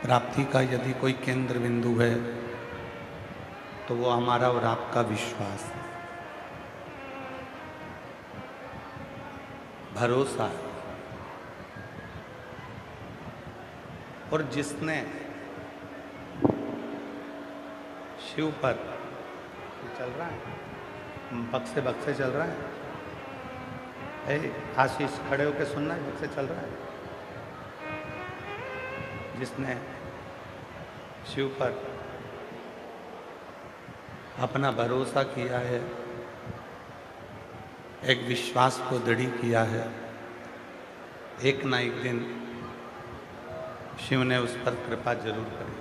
प्राप्ति का यदि कोई केंद्र बिंदु है तो वो हमारा और आपका विश्वास है, भरोसा है। और जिसने शिव पर चल रहा है, बक्से बक्से चल रहा है, आशीष खड़े होकर सुनना है, बक्से चल रहा है। जिसने शिव पर अपना भरोसा किया है, एक विश्वास को दृढ़ किया है, एक ना एक दिन शिव ने उस पर कृपा जरूर करी।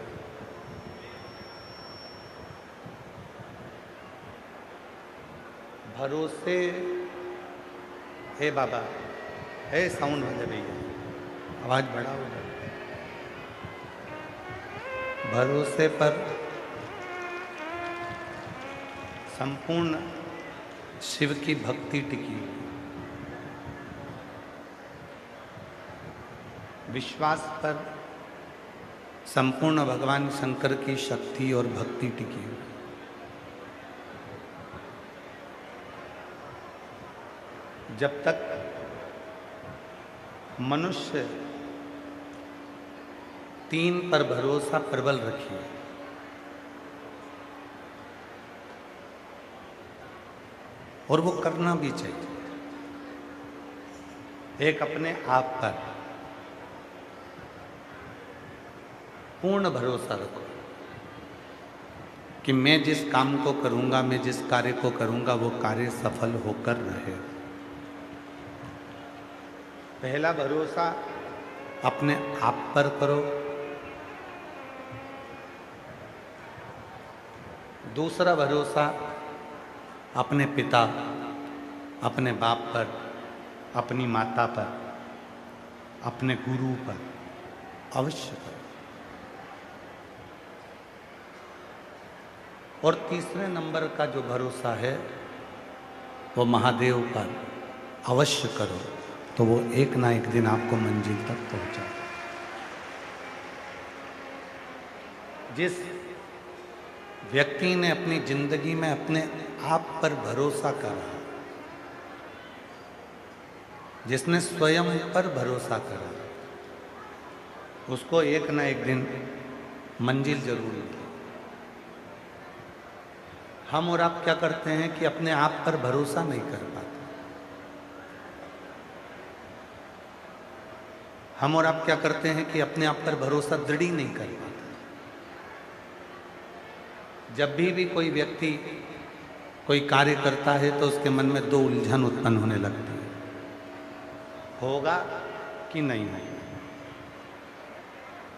भरोसे, हे बाबा, हे साउंड वाले भैया, आवाज बढ़ाओ। भरोसे पर संपूर्ण शिव की भक्ति टिकी, विश्वास पर संपूर्ण भगवान शंकर की शक्ति और भक्ति टिकी। जब तक मनुष्य तीन पर भरोसा प्रबल रखिए, और वो करना भी चाहिए। एक अपने आप पर पूर्ण भरोसा रखो कि मैं जिस काम को करूंगा, मैं जिस कार्य को करूंगा, वो कार्य सफल होकर रहे। पहला भरोसा अपने आप पर करो, दूसरा भरोसा अपने पिता, अपने बाप पर, अपनी माता पर, अपने गुरु पर अवश्य करो। और तीसरे नंबर का जो भरोसा है वो महादेव पर अवश्य करो, तो वो एक ना एक दिन आपको मंजिल तक पहुंचाए। जिस व्यक्ति ने अपनी जिंदगी में अपने आप पर भरोसा करा, जिसने स्वयं पर भरोसा करा, उसको एक ना एक दिन मंजिल जरूर मिली। हम और आप क्या करते हैं कि अपने आप पर भरोसा नहीं कर पाते। हम और आप क्या करते हैं कि अपने आप पर भरोसा दृढ़ नहीं कर पाते। जब भी कोई व्यक्ति कोई कार्य करता है तो उसके मन में दो उलझन उत्पन्न होने लगती है, होगा कि नहीं होगा,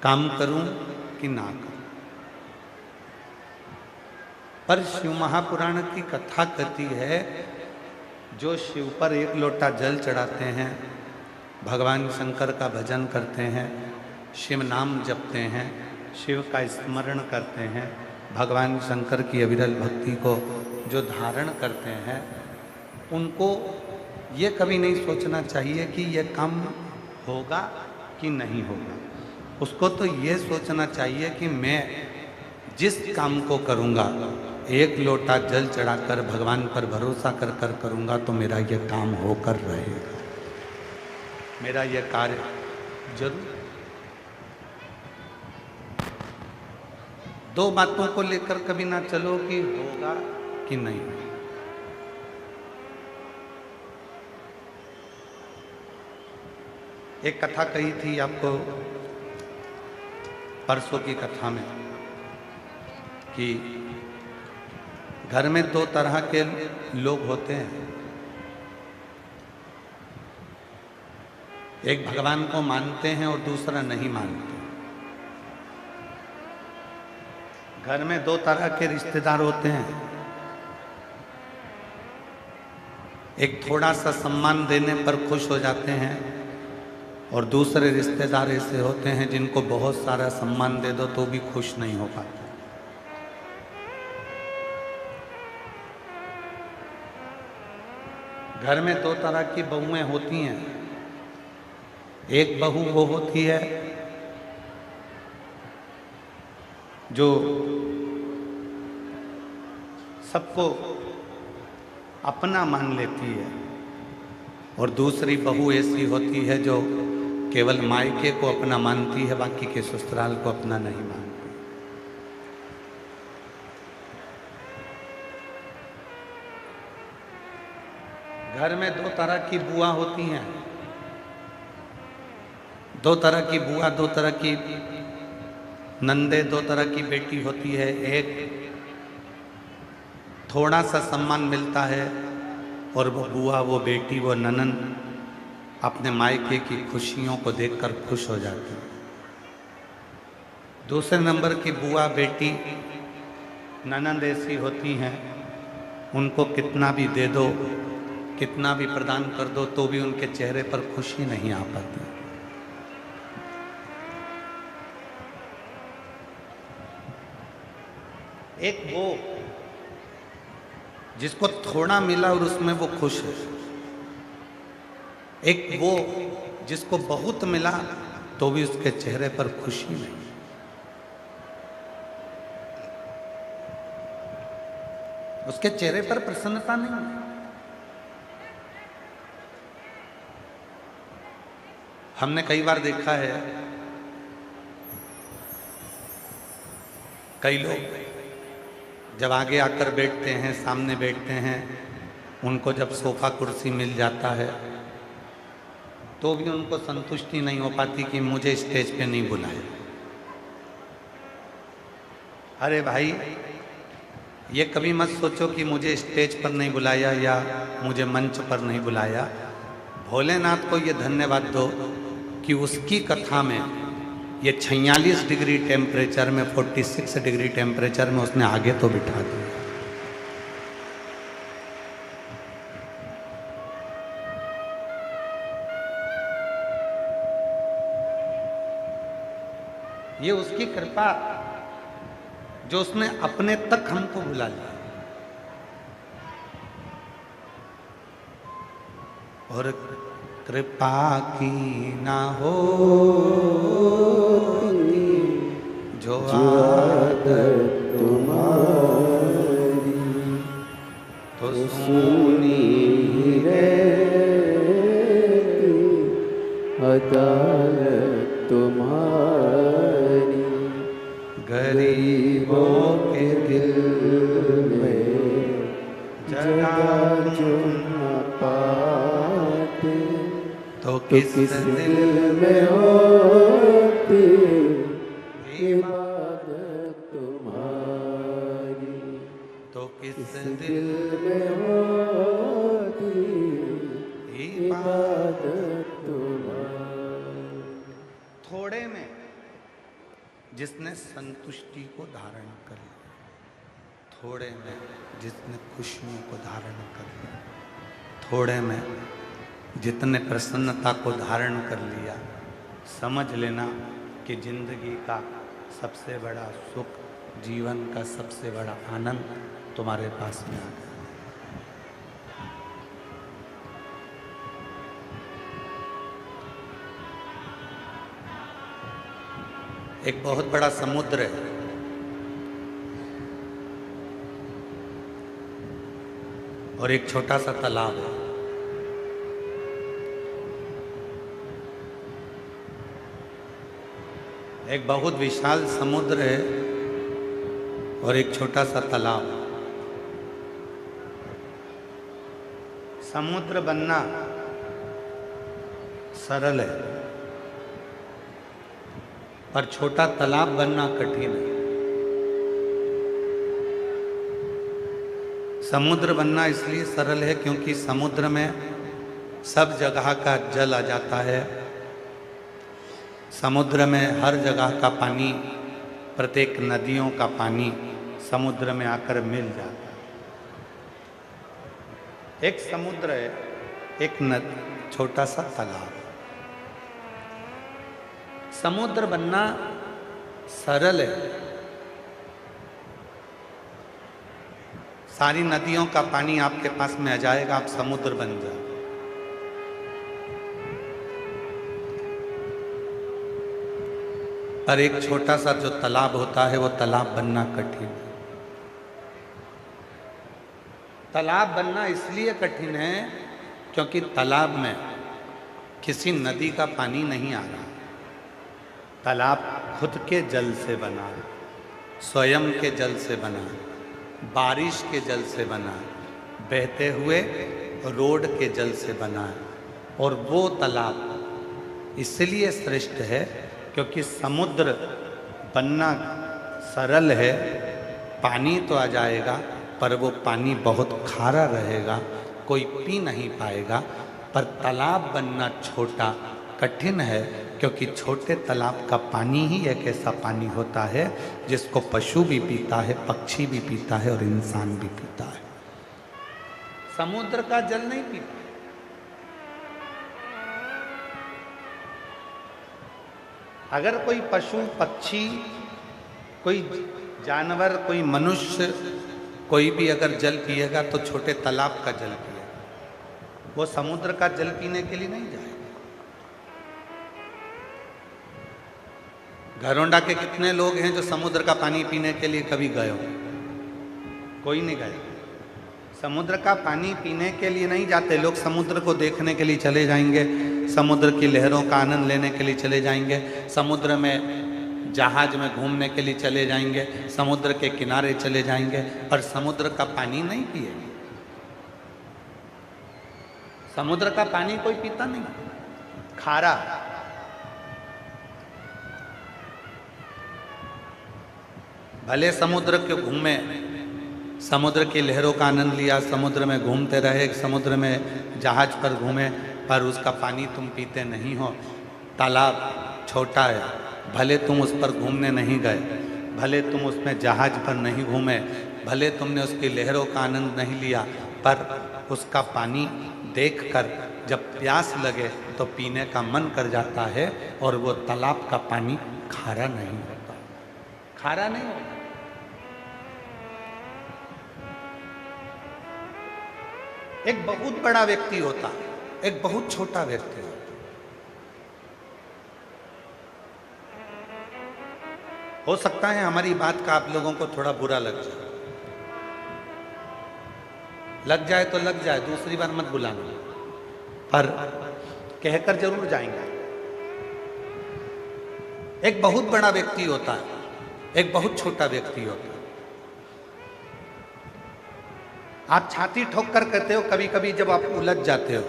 काम करूं कि ना करूं। पर शिव महापुराण की कथा कहती है, जो शिव पर एक लोटा जल चढ़ाते हैं, भगवान शंकर का भजन करते हैं, शिव नाम जपते हैं, शिव का स्मरण करते हैं, भगवान शंकर की अविरल भक्ति को जो धारण करते हैं, उनको ये कभी नहीं सोचना चाहिए कि ये काम होगा कि नहीं होगा। उसको तो ये सोचना चाहिए कि मैं जिस काम को करूँगा, एक लोटा जल चढ़ाकर भगवान पर भरोसा कर कर करूँगा तो मेरा ये काम होकर रहेगा, मेरा ये कार्य जरूर। दो बातों को लेकर कभी ना चलो कि होगा कि नहीं। एक कथा कही थी आपको परसों की कथा में कि घर में दो तरह के लोग होते हैं। एक भगवान को मानते हैं और दूसरा नहीं मानते। घर में दो तरह के रिश्तेदार होते हैं। एक थोड़ा सा सम्मान देने पर खुश हो जाते हैं और दूसरे रिश्तेदार ऐसे होते हैं जिनको बहुत सारा सम्मान दे दो तो भी खुश नहीं हो पाते। घर में दो तरह की बहुएं होती हैं। एक बहू वो होती है जो सबको अपना मान लेती है, और दूसरी बहू ऐसी होती है जो केवल मायके को अपना मानती है, बाकी के ससुराल को अपना नहीं मानती। घर में दो तरह की बुआ होती हैं, दो तरह की बुआ, दो तरह की नंदे, दो तरह की बेटी होती है। एक थोड़ा सा सम्मान मिलता है और वो बुआ, वो बेटी, वो ननन अपने मायके की खुशियों को देखकर खुश हो जाती है। दूसरे नंबर की बुआ, बेटी, ननंद ऐसी होती हैं, उनको कितना भी दे दो, कितना भी प्रदान कर दो, तो भी उनके चेहरे पर खुशी नहीं आ पाती। एक वो जिसको थोड़ा मिला और उसमें वो खुश है, एक वो जिसको बहुत मिला तो भी उसके चेहरे पर खुशी नहीं। उसके चेहरे पर प्रसन्नता नहीं। हमने कई बार देखा है, कई लोग जब आगे आकर बैठते हैं, सामने बैठते हैं, उनको जब सोफा कुर्सी मिल जाता है तो भी उनको संतुष्टि नहीं हो पाती कि मुझे स्टेज पे नहीं बुलाया। अरे भाई, ये कभी मत सोचो कि मुझे स्टेज पर नहीं बुलाया या मुझे मंच पर नहीं बुलाया। भोलेनाथ को ये धन्यवाद दो कि उसकी कथा में ये 46 डिग्री टेम्परेचर में, 46 डिग्री टेम्परेचर में उसने आगे तो बिठा दिया। ये उसकी कृपा जो उसने अपने तक हमको बुला लिया। और कृपा की ना हो जो आदत तुम्हारी, तो सुनी रहती अदालत तुम्हारी। गरीबों के दिल में जगह जो न पाते, तो किस दिल में होती इबादत तुम्हारी, तो किस दिल में होती इबादत तुम्हारी। थोड़े में जिसने संतुष्टि को धारण कर लिया, थोड़े में जिसने खुशियों को धारण कर लिया, थोड़े में जितने प्रसन्नता को धारण कर लिया, समझ लेना कि जिंदगी का सबसे बड़ा सुख, जीवन का सबसे बड़ा आनंद तुम्हारे पास में आ गया। एक बहुत बड़ा समुद्र है, और एक छोटा सा तालाब है। एक बहुत विशाल समुद्र है और एक छोटा सा तालाब। समुद्र बनना सरल है, पर छोटा तालाब बनना कठिन है। समुद्र बनना इसलिए सरल है क्योंकि समुद्र में सब जगह का जल आ जाता है। समुद्र में हर जगह का पानी, प्रत्येक नदियों का पानी समुद्र में आकर मिल जाता है। एक समुद्र है, एक छोटा सा तालाब। समुद्र बनना सरल है। सारी नदियों का पानी आपके पास में आ जाएगा, आप समुद्र बन जाओ। और एक छोटा सा जो तालाब होता है वो तालाब बनना कठिन है। तालाब बनना इसलिए कठिन है क्योंकि तालाब में किसी नदी का पानी नहीं आ रहा। तालाब खुद के जल से बना, स्वयं के जल से बना, बारिश के जल से बना, बहते हुए रोड के जल से बना है। और वो तालाब इसलिए श्रेष्ठ है क्योंकि समुद्र बनना सरल है, पानी तो आ जाएगा पर वो पानी बहुत खारा रहेगा, कोई पी नहीं पाएगा। पर तालाब बनना छोटा कठिन है क्योंकि छोटे तालाब का पानी ही एक ऐसा पानी होता है जिसको पशु भी पीता है, पक्षी भी पीता है और इंसान भी पीता है। समुद्र का जल नहीं पीता। अगर कोई पशु पक्षी, कोई जानवर, कोई मनुष्य, कोई भी अगर जल पिएगा तो छोटे तालाब का जल पिएगा, वो समुद्र का जल पीने के लिए नहीं जाएगा। घरोंडा के कितने लोग हैं जो समुद्र का पानी पीने के लिए कभी गए हो? कोई नहीं गए। समुद्र का पानी पीने के लिए नहीं जाते लोग, समुद्र को देखने के लिए चले जाएंगे, समुद्र की लहरों का आनंद लेने के लिए चले जाएंगे, समुद्र में जहाज में घूमने के लिए चले जाएंगे, समुद्र के किनारे चले जाएंगे, पर समुद्र का पानी नहीं पिएंगे। समुद्र का पानी कोई पीता नहीं, खारा। भले समुद्र के घूमे, समुद्र की लहरों का आनंद लिया, समुद्र में घूमते रहे, समुद्र में जहाज पर घूमे, पर उसका पानी तुम पीते नहीं हो। तालाब छोटा है, भले तुम उस पर घूमने नहीं गए, भले तुम उसमें जहाज पर नहीं घूमे, भले तुमने उसकी लहरों का आनंद नहीं लिया, पर उसका पानी देखकर जब प्यास लगे तो पीने का मन कर जाता है। और वो तालाब का पानी खारा नहीं होता, खारा नहीं होता। एक बहुत बड़ा व्यक्ति होता है, एक बहुत छोटा व्यक्ति होता। हो सकता है हमारी बात का आप लोगों को थोड़ा बुरा लग जाए, लग जाए तो लग जाए, दूसरी बार मत बुलाना, पर कहकर जरूर जाएंगे। एक बहुत बड़ा व्यक्ति होता है, एक बहुत छोटा व्यक्ति होता है। आप छाती ठोक कर कहते हो कभी कभी, जब आप उलझ जाते हो,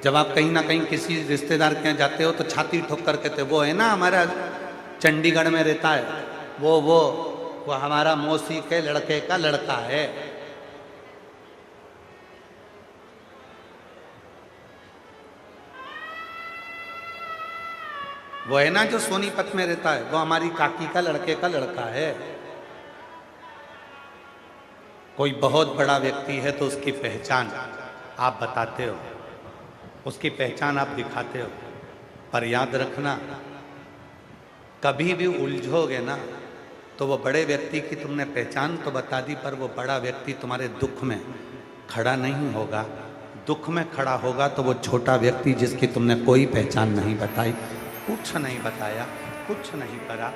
जब आप कहीं ना कहीं किसी रिश्तेदार के यहाँ जाते हो तो छाती ठोक कर कहते हो, वो है ना हमारा चंडीगढ़ में रहता है, वो हमारा मौसी के लड़के का लड़का है। वो है ना जो सोनीपत में रहता है, वो हमारी काकी का लड़के का लड़का है। कोई बहुत बड़ा व्यक्ति है तो उसकी पहचान आप बताते हो, उसकी पहचान आप दिखाते हो, पर याद रखना कभी भी उलझोगे ना तो वो बड़े व्यक्ति की तुमने पहचान तो बता दी, पर वो बड़ा व्यक्ति तुम्हारे दुख में खड़ा नहीं होगा। दुख में खड़ा होगा तो वो छोटा व्यक्ति जिसकी तुमने कोई पहचान नहीं बताई, कुछ नहीं बताया, कुछ नहीं करा,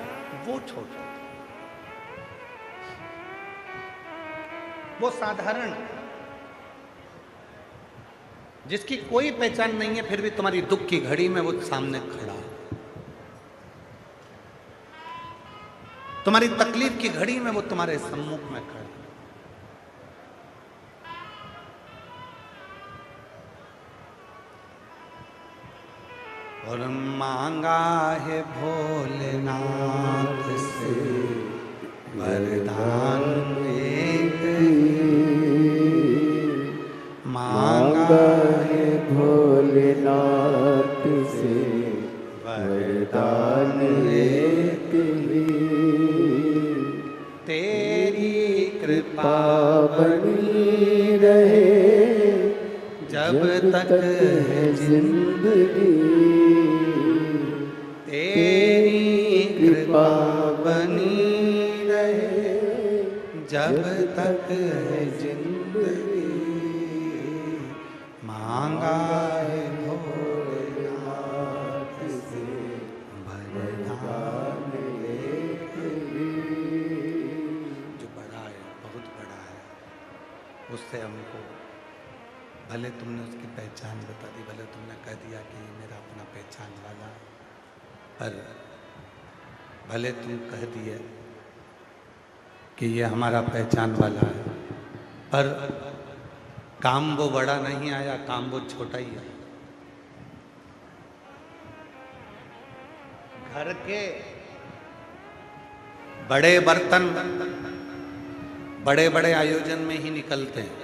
वो छोटा, वो साधारण, जिसकी कोई पहचान नहीं है, फिर भी तुम्हारी दुख की घड़ी में वो सामने खड़ा है, तुम्हारी तकलीफ की घड़ी में वो तुम्हारे सम्मुख में खड़ा है। और मांगा है भोलेनाथ से वरदान एक ही, मांगा है भोलेनाथ से वरदान एक ही, तेरी कृपा बनी रहे जब तक है जिंदगी, तेरी कृपा बनी रहे जब तक है जिंदगी, मांगा है भोलेनाथ से वरदान। भले तुमने उसकी पहचान बता दी, भले तुमने कह दिया कि ये मेरा अपना पहचान वाला है, पर भले तुम कह दिए कि ये हमारा पहचान वाला है, पर काम वो बड़ा नहीं आया, काम वो छोटा ही आया। घर के बड़े बर्तन बड़े बड़े आयोजन में ही निकलते हैं,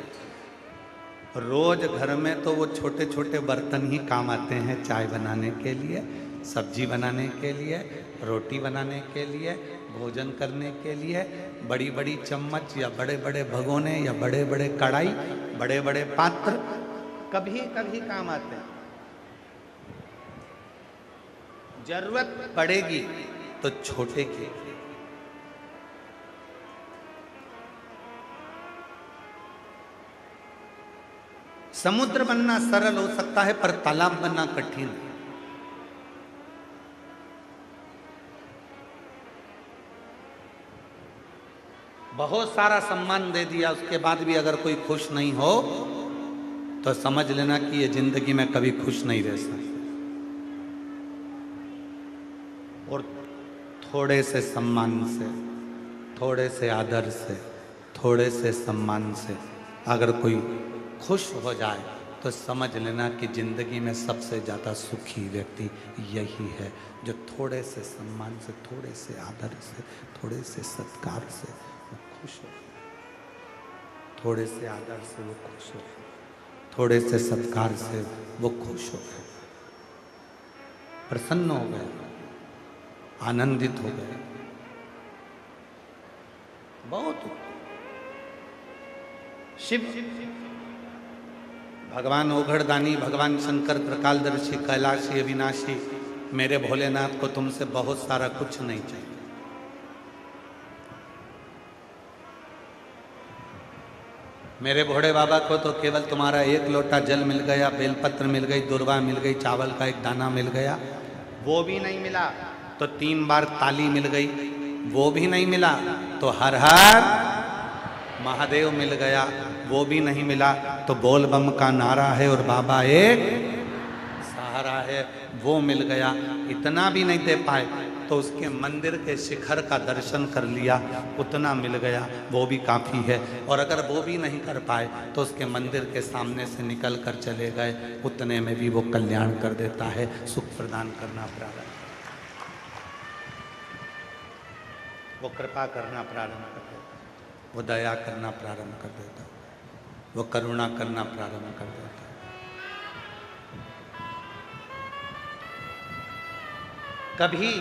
रोज घर में तो वो छोटे छोटे बर्तन ही काम आते हैं, चाय बनाने के लिए, सब्जी बनाने के लिए, रोटी बनाने के लिए, भोजन करने के लिए। बड़ी बड़ी चम्मच या बड़े बड़े भगोने या बड़े बड़े कढ़ाई, बड़े बड़े पात्र कभी कभी काम आते हैं। जरूरत पड़ेगी तो छोटे की। समुद्र बनना सरल हो सकता है, पर तालाब बनना कठिन है। बहुत सारा सम्मान दे दिया, उसके बाद भी अगर कोई खुश नहीं हो तो समझ लेना कि ये जिंदगी में कभी खुश नहीं रह सकता। और थोड़े से सम्मान से, थोड़े से आदर से, थोड़े से सम्मान से अगर कोई खुश हो जाए तो समझ लेना कि जिंदगी में सबसे ज़्यादा सुखी व्यक्ति यही है, जो थोड़े से सम्मान से, थोड़े से आदर से, थोड़े से सत्कार से वो खुश हो। थोड़े से आदर से वो खुश हो, थोड़े से सत्कार से वो खुश हो, प्रसन्न हो गया, आनंदित हो गया। बहुत शिव भगवान ओघड़दानी, भगवान शंकर त्रिकालदर्शी, कैलाशी, अविनाशी, मेरे भोलेनाथ को तुमसे बहुत सारा कुछ नहीं चाहिए। मेरे भोले बाबा को तो केवल तुम्हारा एक लोटा जल मिल गया, बेलपत्र मिल गई, दुर्वा मिल गई, चावल का एक दाना मिल गया, वो भी नहीं मिला तो 3 बार ताली मिल गई, वो भी नहीं मिला तो हर हर महादेव मिल गया, वो भी नहीं मिला तो बोल बम का नारा है और बाबा एक सहारा है, वो मिल गया। इतना भी नहीं दे पाए तो उसके मंदिर के शिखर का दर्शन कर लिया, उतना मिल गया, वो भी काफ़ी है। और अगर वो भी नहीं कर पाए तो उसके मंदिर के सामने से निकल कर चले गए, उतने में भी वो कल्याण कर देता है, सुख प्रदान करना प्रारंभ, वो कृपा करना प्रारंभ कर देता, वो दया करना प्रारंभ कर देता, वो करुणा करना प्रारंभ कर देता। कभी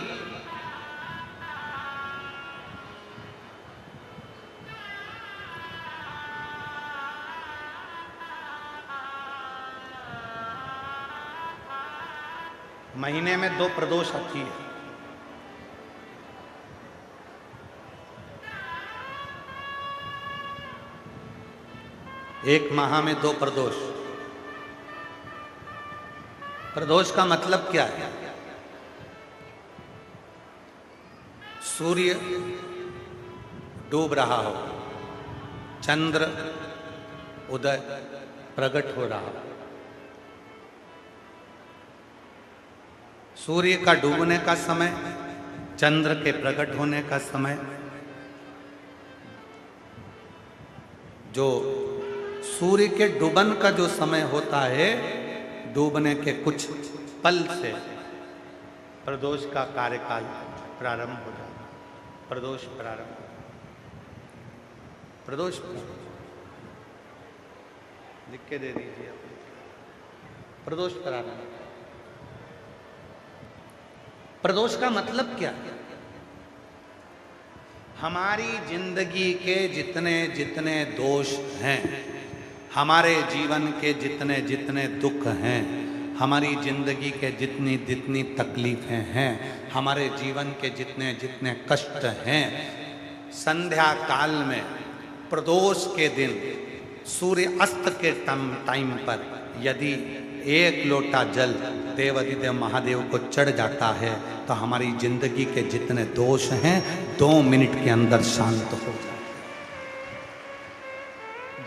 महीने में 2 प्रदोष आती है। एक माह में 2 प्रदोष। प्रदोष का मतलब क्या है? सूर्य डूब रहा हो, चंद्र उदय प्रकट हो रहा हो। सूर्य का डूबने का समय, चंद्र के प्रकट होने का समय, जो सूर्य के डूबन का जो समय होता है, डूबने के कुछ पल से प्रदोष का कार्यकाल प्रारंभ हो जाता है। प्रदोष प्रारंभ, प्रदोष लिख के दे दीजिए। प्रदोष प्रारंभ। प्रदोष का मतलब क्या है? हमारी जिंदगी के जितने जितने दोष हैं, हमारे जीवन के जितने जितने दुख हैं, हमारी जिंदगी के जितनी जितनी तकलीफें हैं, हमारे जीवन के जितने जितने कष्ट हैं, संध्या काल में प्रदोष के दिन सूर्य अस्त के टाइम पर यदि 1 लोटा जल देवाधिदेव महादेव को चढ़ जाता है तो हमारी जिंदगी के जितने दोष हैं 2 मिनट के अंदर शांत हो जाते हैं।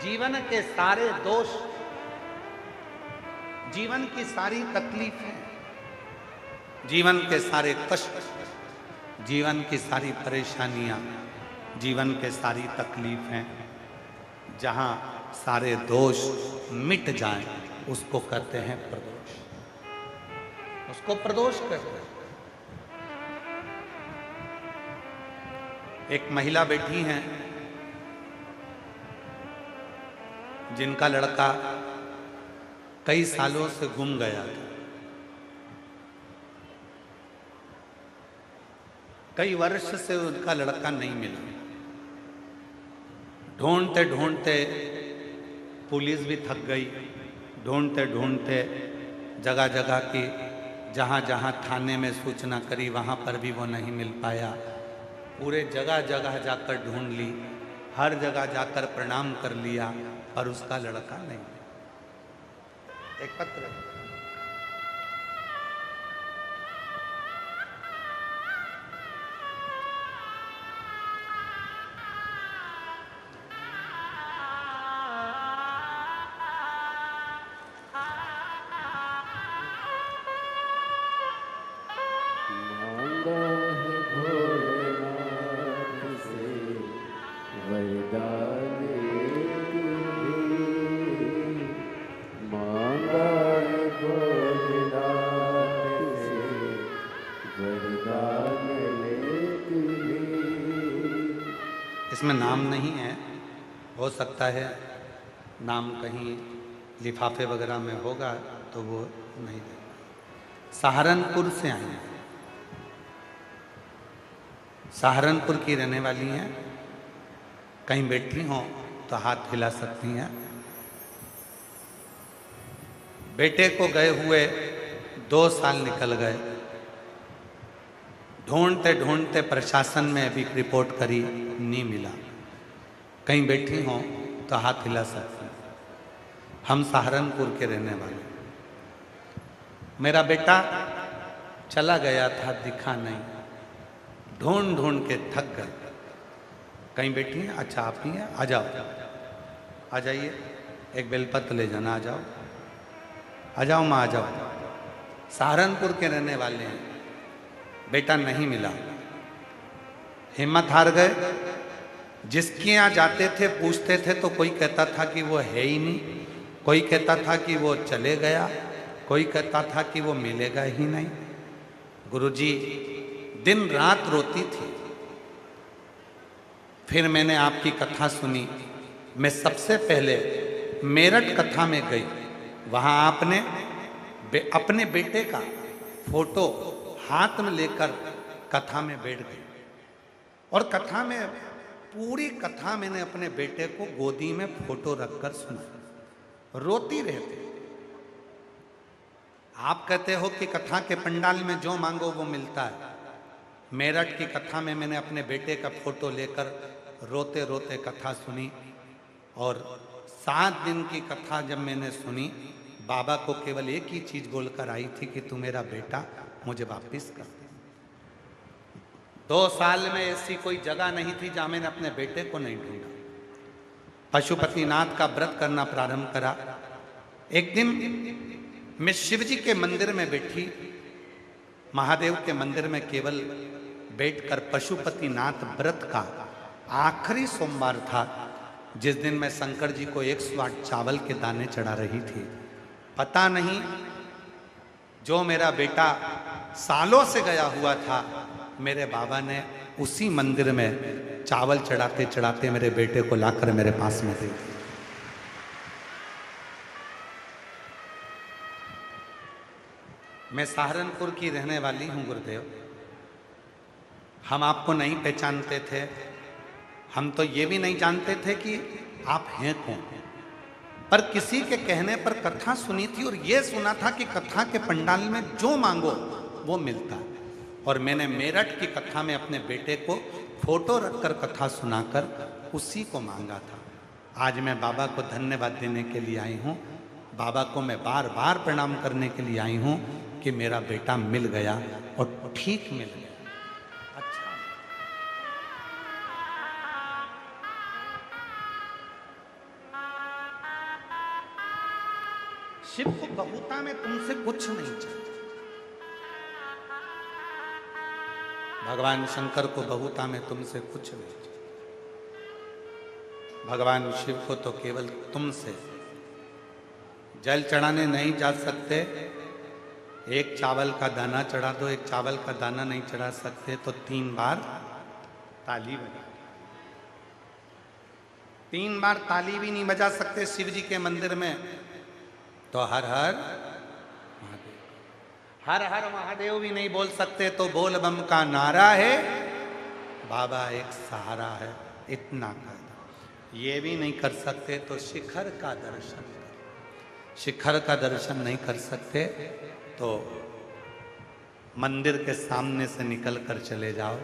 जीवन के सारे दोष जीवन की सारी तकलीफें, जीवन के सारे कष्ट, जीवन की सारी परेशानियां, जीवन के सारी तकलीफें, जहां सारे दोष मिट जाएं, उसको कहते हैं प्रदोष। उसको प्रदोष कहते हैं। एक महिला बैठी हैं जिनका लड़का कई सालों से गुम गया था। कई वर्ष से उनका लड़का नहीं मिला। ढूंढते ढूंढते पुलिस भी थक गई, ढूंढते ढूंढते जगह जगह की जहाँ जहाँ थाने में सूचना करी वहाँ पर भी वो नहीं मिल पाया। पूरे जगह जगह जाकर ढूंढ ली, हर जगह जाकर प्रणाम कर लिया, पर उसका लड़का नहीं मिला। एक पत्र मांगा है भोलेनाथ से वरदान एक ही। मांगा है भोलेनाथ से वरदान एक ही। इसमें नाम नहीं है, हो सकता है नाम कहीं लिफाफे वगैरह में होगा तो वो नहीं दे। सहारनपुर से आई हैं, सहारनपुर की रहने वाली हैं। कहीं बैठी हो तो हाथ हिला सकती हैं। बेटे को गए हुए 2 साल निकल गए। ढूंढते ढूंढते प्रशासन में अभी रिपोर्ट करी, नहीं मिला। कहीं बैठी हो तो हाथ हिला सकती हैं। हम सहारनपुर के रहने वाले। मेरा बेटा चला गया था, दिखा नहीं। ढूंढ ढूंढ के थक गए। कहीं बैठी हैं? अच्छा आप ही हैं, आ जाओ, आ जाइए। एक बेलपत्र ले जाना, आ जाओ, आ जाओ माँ, आ जाओ। सहारनपुर के रहने वाले हैं। बेटा नहीं मिला, हिम्मत हार गए। जिसके यहाँ जाते थे पूछते थे तो कोई कहता था कि वो है ही नहीं, कोई कहता था कि वो चले गया, कोई कहता था कि वो मिलेगा ही नहीं। गुरुजी दिन रात रोती थी। फिर मैंने आपकी कथा सुनी। मैं सबसे पहले मेरठ कथा में गई। वहां आपने अपने बेटे का फोटो हाथ में लेकर कथा में बैठ गई, और कथा में पूरी कथा मैंने अपने बेटे को गोदी में फोटो रखकर सुना। रोती रहती। आप कहते हो कि कथा के पंडाल में जो मांगो वो मिलता है। मेरठ की कथा में मैंने अपने बेटे का फोटो लेकर रोते रोते कथा सुनी, और 7 दिन की कथा जब मैंने सुनी, बाबा को केवल एक ही चीज बोलकर आई थी कि तू मेरा बेटा, मुझे वापिस कर दे। 2 साल में ऐसी कोई जगह नहीं थी जहां मैंने अपने बेटे को नहीं ढूंढा। पशुपतिनाथ का व्रत करना प्रारंभ करा। एक दिन मैं शिव जी के मंदिर में बैठी, महादेव के मंदिर में केवल बैठकर पशुपतिनाथ व्रत का आखिरी सोमवार था, जिस दिन मैं शंकर जी को 108 चावल के दाने चढ़ा रही थी। पता नहीं जो मेरा बेटा सालों से गया हुआ था, मेरे बाबा ने उसी मंदिर में चावल चढ़ाते चढ़ाते मेरे बेटे को लाकर मेरे पास में दे दिया। मैं सहारनपुर की रहने वाली हूं गुरुदेव। हम आपको नहीं पहचानते थे। हम तो ये भी नहीं जानते थे कि आप हैं कौन। पर किसी के कहने पर कथा सुनी थी, और ये सुना था कि कथा के पंडाल में जो मांगो वो मिलता है। और मैंने मेरठ की कथा में अपने बेटे को फोटो रखकर कथा सुनाकर उसी को मांगा था। आज मैं बाबा को धन्यवाद देने के लिए आई हूँ। बाबा को मैं बार बार प्रणाम करने के लिए आई हूँ कि मेरा बेटा मिल गया, और ठीक मिल गया। अच्छा, शिव को बहुता में तुमसे कुछ नहीं चाहिए। भगवान शंकर को बहुता में तुमसे कुछ नहीं चाहिए। भगवान शिव को तो केवल तुमसे, जल चढ़ाने नहीं जा सकते, एक चावल का दाना चढ़ा दो, एक चावल का दाना नहीं चढ़ा सकते तो 3 बार ताली बजा, 3 बार ताली भी नहीं बजा सकते शिव जी के मंदिर में तो हर हर महादेव, हर हर महादेव भी नहीं बोल सकते तो बोल बम का नारा है, बाबा एक सहारा है, इतना कर दो। ये भी नहीं कर सकते तो शिखर का दर्शन करो। शिखर का दर्शन नहीं कर सकते तो मंदिर के सामने से निकल कर चले जाओ,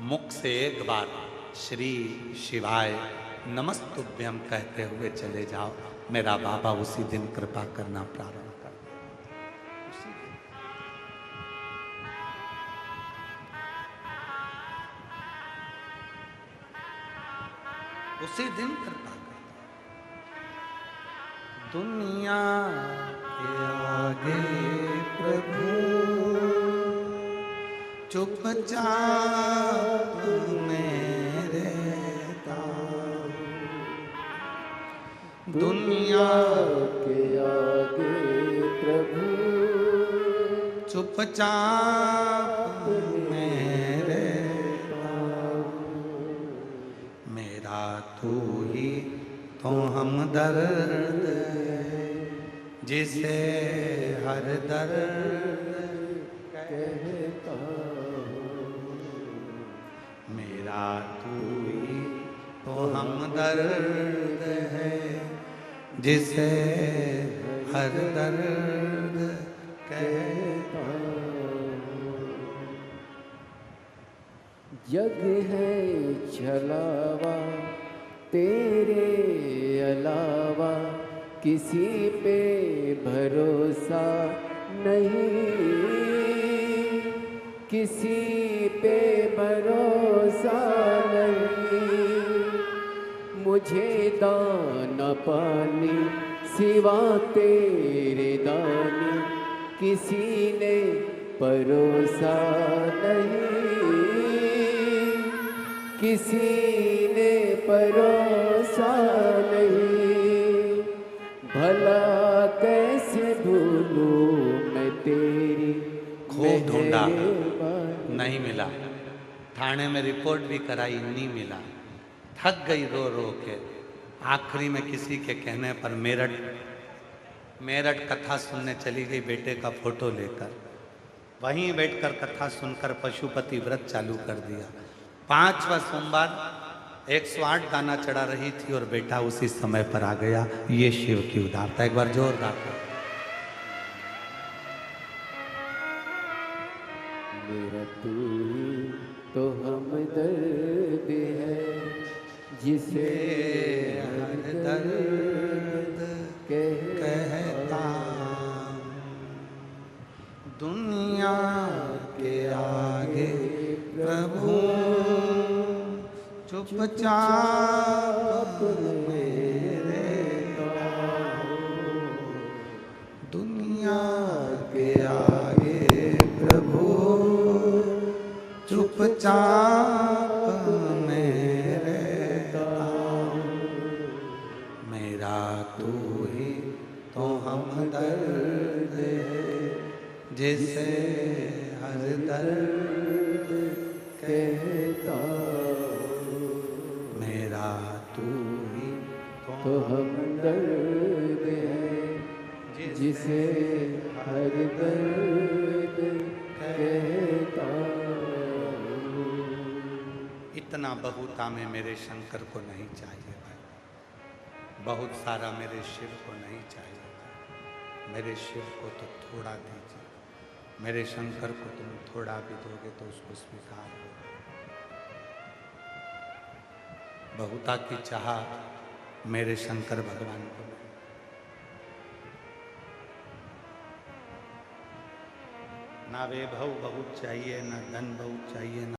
मुख से एक बार श्री शिवाय नमस्तुभ्यम कहते हुए चले जाओ, मेरा बाबा उसी दिन कृपा करना प्रारंभ कर दे। उसी दिन कृपा कर दे। दुनिया के आगे प्रभु चुपचाप मेरे दाम, दुनिया के आगे प्रभु चुपचाप मेरे दाम, मेरा तू ही तो हमदर्द जिसे हर दर्द कहता मेरा तू ही तो हमदर्द है जिसे हर दर्द कहता। जग है छलावा तेरे अलावा किसी पे भरोसा नहीं, किसी पे भरोसा नहीं, मुझे दाना पानी सिवा तेरे दानी किसी ने परोसा नहीं, किसी ने परोसा नहीं, भला कैसे भूलूं मैं तेरी खूब ढूंढा मेहरबानी। नहीं मिला, थाने में रिपोर्ट भी कराई नहीं मिला, थक गई रो रो के, आखिरी में किसी के कहने पर मेरठ कथा सुनने चली गई बेटे का फोटो लेकर, वहीं बैठकर कथा सुनकर पशुपति व्रत चालू कर दिया। 5वां सोमवार 108 दाना चढ़ा रही थी और बेटा उसी समय पर आ गया। ये शिव की उदारता, एक बार जोरदार कर। मेरा तू ही तो हमदर्द है जिसे हर दर्द कहता, दुनिया के आगे प्रभु चुपचाप मेरे दाम, दुनिया के आगे प्रभु चुपचाप मेरे दाम, मेरा तू ही तो हमदर्द है जिसे हर दर्द कहता, मेरा तू ही तो हमदर्द है जिसे हर दर्द कहता। इतना बहुता में मेरे शंकर को नहीं चाहिए भाई, बहुत सारा मेरे शिव को नहीं चाहिए। मेरे शिव को तो थोड़ा दीजिए, मेरे शंकर को तुम थोड़ा भी दोगे तो उसको स्वीकार हो। बहुता की चाह मेरे शंकर भगवान को नहीं। ना वैभव बहुत चाहिए, ना धन बहुत चाहिए, ना